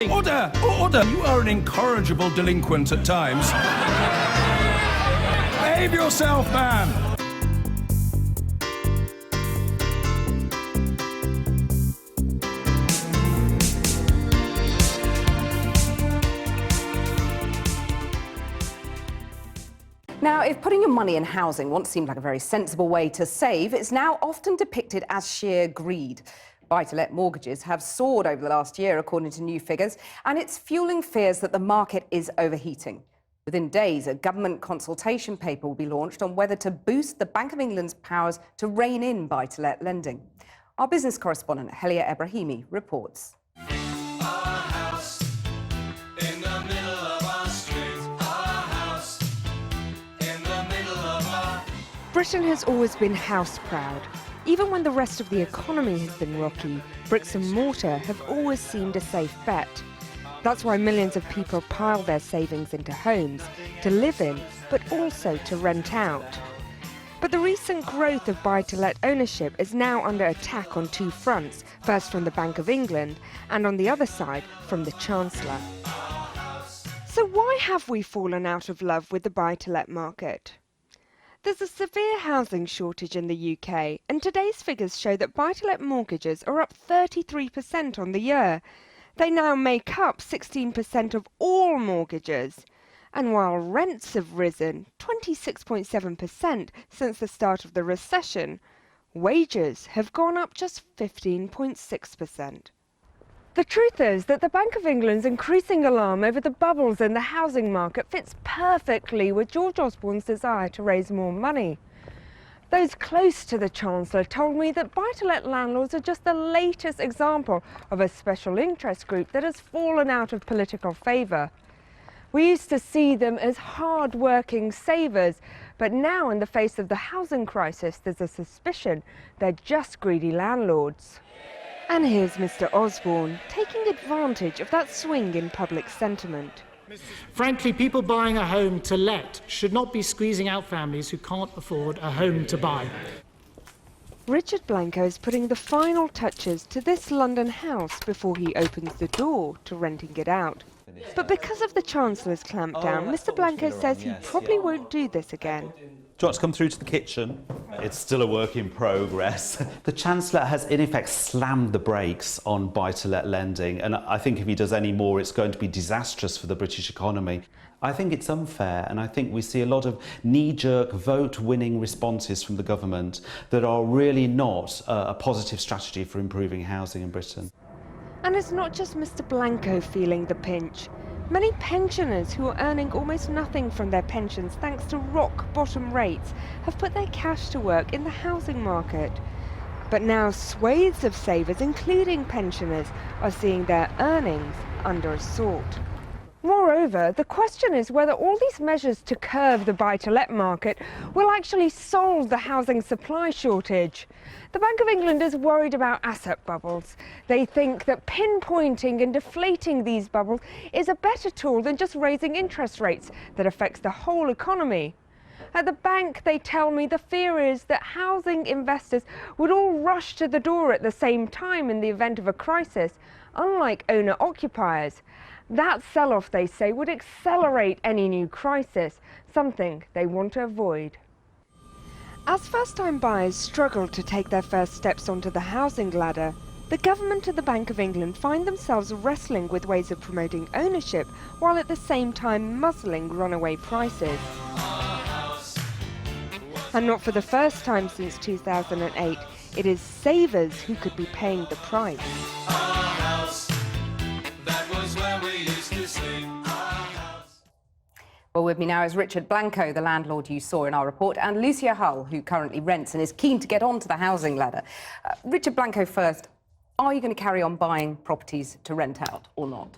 Order! Order! You are an incorrigible delinquent at times. Behave yourself, man! Now, if putting your money in housing once seemed like a very sensible way to save, it's now often depicted as sheer greed. Buy-to-let mortgages have soared over the last year, according to new figures, and it's fueling fears that the market is overheating. Within days, a government consultation paper will be launched on whether to boost the Bank of England's powers to rein in buy-to-let lending. Our business correspondent, Helia Ebrahimi, reports. Britain has always been house proud. Even when the rest of the economy has been rocky, bricks and mortar have always seemed a safe bet. That's why millions of people pile their savings into homes to live in, but also to rent out. But the recent growth of buy-to-let ownership is now under attack on two fronts, first from the Bank of England and on the other side from the Chancellor. So why have we fallen out of love with the buy-to-let market? There's a severe housing shortage in the UK, and today's figures show that buy-to-let mortgages are up 33% on the year. They now make up 16% of all mortgages. And while rents have risen 26.7% since the start of the recession, wages have gone up just 15.6%. The truth is that the Bank of England's increasing alarm over the bubbles in the housing market fits perfectly with George Osborne's desire to raise more money. Those close to the Chancellor told me that buy-to-let landlords are just the latest example of a special interest group that has fallen out of political favour. We used to see them as hard-working savers, but now in the face of the housing crisis there's a suspicion they're just greedy landlords. And here's Mr. Osborne taking advantage of that swing in public sentiment. Frankly, people buying a home to let should not be squeezing out families who can't afford a home to buy. Richard Blanco is putting the final touches to this London house before he opens the door to renting it out. But because of the Chancellor's clampdown, Mr. Blanco says he probably won't do this again. Do you want to come through to the kitchen? It's still a work in progress. The Chancellor has in effect slammed the brakes on buy-to-let lending, and I think if he does any more it's going to be disastrous for the British economy. I think it's unfair, and I think we see a lot of knee-jerk vote-winning responses from the government that are really not a positive strategy for improving housing in Britain. And it's not just Mr. Blanco feeling the pinch. Many pensioners who are earning almost nothing from their pensions thanks to rock-bottom rates have put their cash to work in the housing market. But now swathes of savers, including pensioners, are seeing their earnings under assault. Moreover, the question is whether all these measures to curb the buy-to-let market will actually solve the housing supply shortage. The Bank of England is worried about asset bubbles. They think that pinpointing and deflating these bubbles is a better tool than just raising interest rates that affects the whole economy. At the bank, they tell me the fear is that housing investors would all rush to the door at the same time in the event of a crisis, unlike owner-occupiers. That sell-off, they say, would accelerate any new crisis, something they want to avoid. As first-time buyers struggle to take their first steps onto the housing ladder, the government and the Bank of England find themselves wrestling with ways of promoting ownership while at the same time muzzling runaway prices. And not for the first time since 2008, it is savers who could be paying the price. Well, with me now is Richard Blanco, the landlord you saw in our report, and Lucia Hull, who currently rents and is keen to get onto the housing ladder. Richard Blanco first, are you going to carry on buying properties to rent out or not?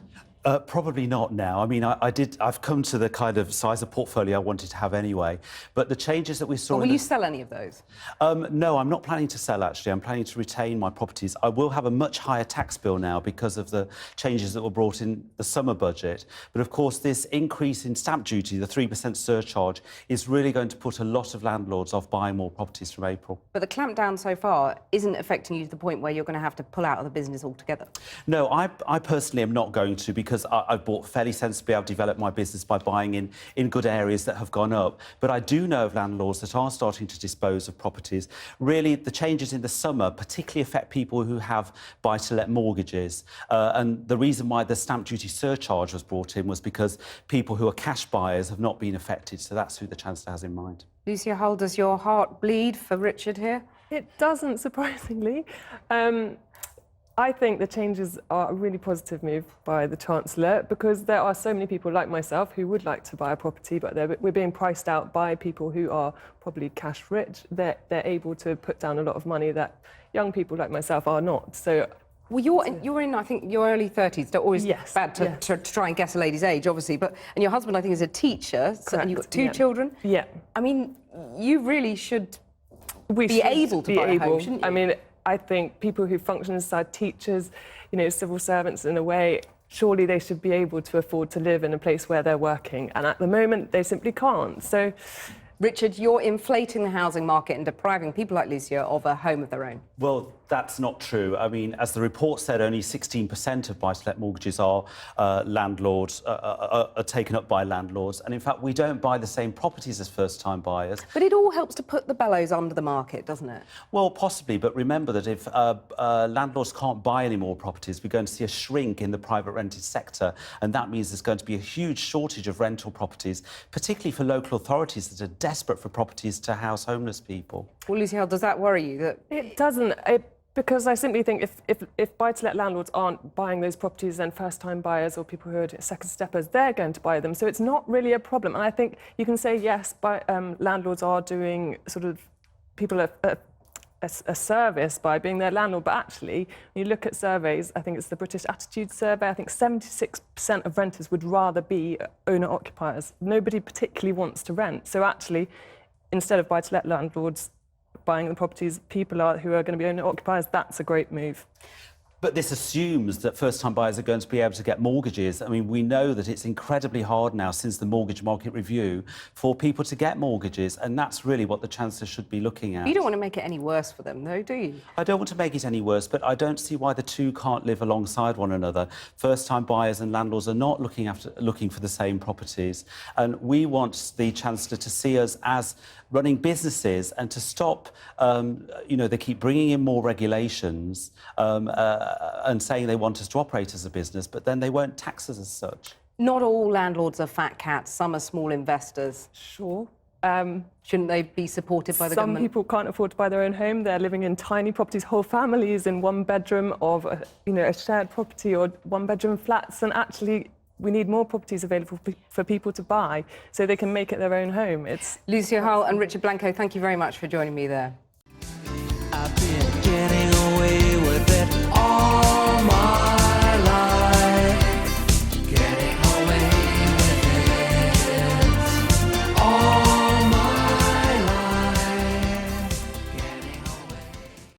Probably not now. I mean, I've come to the kind of size of portfolio I wanted to have anyway. But the changes that we saw... Will you sell any of those? No, I'm not planning to sell, actually. I'm planning to retain my properties. I will have a much higher tax bill now because of the changes that were brought in the summer budget. But, of course, this increase in stamp duty, the 3% surcharge, is really going to put a lot of landlords off buying more properties from April. But the clampdown so far isn't affecting you to the point where you're going to have to pull out of the business altogether? No, I personally am not going to, because I've bought fairly sensibly. I've developed my business by buying in good areas that have gone up. But I do know of landlords that are starting to dispose of properties. Really, the changes in the summer particularly affect people who have buy-to-let mortgages. And the reason why the stamp duty surcharge was brought in was because people who are cash buyers have not been affected. So that's who the Chancellor has in mind. Lucia Hull, does your heart bleed for Richard here? It doesn't, surprisingly. I think the changes are a really positive move by the Chancellor, because there are so many people like myself who would like to buy a property, but we're being priced out by people who are probably cash rich. They're able to put down a lot of money that young people like myself are not. So. Well, you're in, I think, your early 30s. They're always bad to try and guess a lady's age, obviously. And your husband, I think, is a teacher, and you've got two children. Yeah. I mean, you really should be able to buy a home, shouldn't you? I mean, I think people who function inside, teachers, civil servants in a way, surely they should be able to afford to live in a place where they're working. And at the moment, they simply can't. So, Richard, you're inflating the housing market and depriving people like Lucia of a home of their own. Well, that's not true. I mean, as the report said, only 16% of buy-to-let mortgages are taken up by landlords. And in fact, we don't buy the same properties as first-time buyers. But it all helps to put the bellows under the market, doesn't it? Well, possibly. But remember that if landlords can't buy any more properties, we're going to see a shrink in the private rented sector. And that means there's going to be a huge shortage of rental properties, particularly for local authorities that are desperate for properties to house homeless people. Well, Lucia, does that worry you? It doesn't. Because I simply think if buy-to-let landlords aren't buying those properties, then first-time buyers or people who are second steppers, they're going to buy them. So it's not really a problem. And I think you can say, yes, landlords are doing sort of people a service by being their landlord. But actually, when you look at surveys, I think it's the British Attitude Survey, I think 76% of renters would rather be owner-occupiers. Nobody particularly wants to rent. So actually, instead of buy-to-let landlords buying the properties, people who are going to be owner-occupiers, that's a great move. But this assumes that first-time buyers are going to be able to get mortgages. I mean, we know that it's incredibly hard now, since the Mortgage Market Review, for people to get mortgages, and that's really what the Chancellor should be looking at. You don't want to make it any worse for them, though, do you? I don't want to make it any worse, but I don't see why the two can't live alongside one another. First-time buyers and landlords are not looking for the same properties, and we want the Chancellor to see us as running businesses and to stop, they keep bringing in more regulations and saying they want us to operate as a business, but then they won't tax us as such. Not all landlords are fat cats. Some are small investors. Sure. Shouldn't they be supported by the government? Some people can't afford to buy their own home. They're living in tiny properties, whole families in one bedroom of a shared property or one-bedroom flats, and actually we need more properties available for people to buy so they can make it their own home. Lucia Hull and Richard Blanco, thank you very much for joining me there.